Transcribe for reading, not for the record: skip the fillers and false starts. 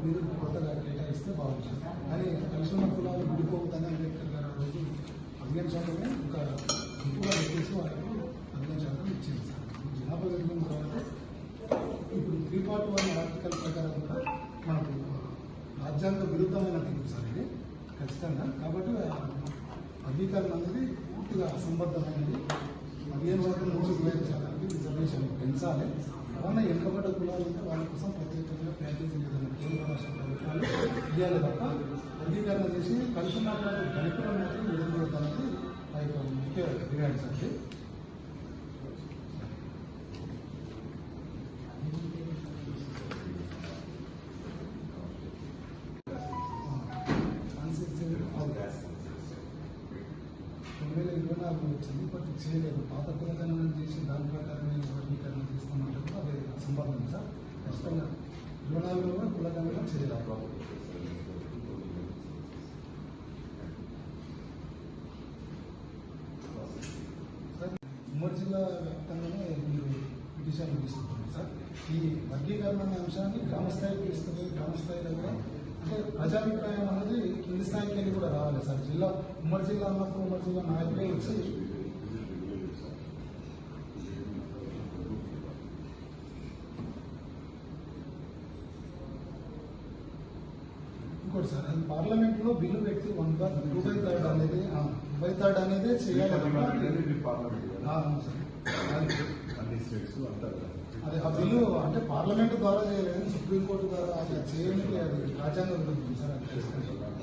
నిధులు కొత్తగా కేటాయిస్తే బాగుంటుంది. కానీ కలిసి ఉన్న కులాలు విడిపోతుందని అంబేద్కర్ గారు ఆ రోజు 15% ఒక గుంపుగా పెట్టేసి వాళ్ళకు 15% ఇచ్చింది సార్. జనాభా పెరిగిన తర్వాత ఇప్పుడు 341 ఆర్టికల్ ప్రకారం కూడా మనకు రాజ్యాంగ విరుద్ధమైన తీర్పు సార్ ఇది ఖచ్చితంగా. కాబట్టి వర్గీకరణ అనేది పూర్తిగా అసంబద్ధమైనది. 15 వరకు నుంచి ఉపయోగించడానికి రిజర్వేషన్ పెంచాలి. ఏమన్నా వెనుకబడ్డ కులాలు ఉంటే వాళ్ళ కోసం ప్రత్యేకంగా ప్యాకేజీ లేదన్న కేంద్ర రాష్ట్ర ప్రభుత్వాలు ఇవ్వాలి తప్ప వర్గీకరణ చేసి కలిసి మాట్లాడే దళితులను మాత్రం విడుదలవుతానని ఆ యొక్క ముఖ్య డిమాండ్స్ అండి. వచ్చింది బట్ చేయలేదు. పాత కులగణన చేసి దాని ప్రకారమే వర్గీకరణ తీసుకోమంటే కూడా అది అసంబద్ధం సార్. ఖచ్చితంగా 24లో కూడా కులగణన చేయలేదు. సార్ ఉమ్మడి జిల్లా వ్యాప్తంగానే మీరు పిటిషన్లు తీసుకుంటున్నారు సార్. ఈ వర్గీకరణ అనే అంశాన్ని గ్రామస్థాయికి తీసుకుంటే గ్రామస్థాయిలో కూడా అంటే ప్రజాభిప్రాయం అనేది కింది స్థాయికి వెళ్ళి కూడా రావాలి సార్. జిల్లా ఉమ్మడి జిల్లా అన్నప్పుడు ఉమ్మడి జిల్లా నాయకులే వచ్చి ఇంకోటి సార్, అది పార్లమెంట్ లో బిల్లు పెట్టి 1/2 అనేది 2/3 అనేది చేయాలి. అది ఆ బిల్లు అంటే పార్లమెంట్ ద్వారా చేయలేదు, సుప్రీంకోర్టు ద్వారా అది చేయడానికి అది రాజ్యాంగ విరుద్ధం సార్. అది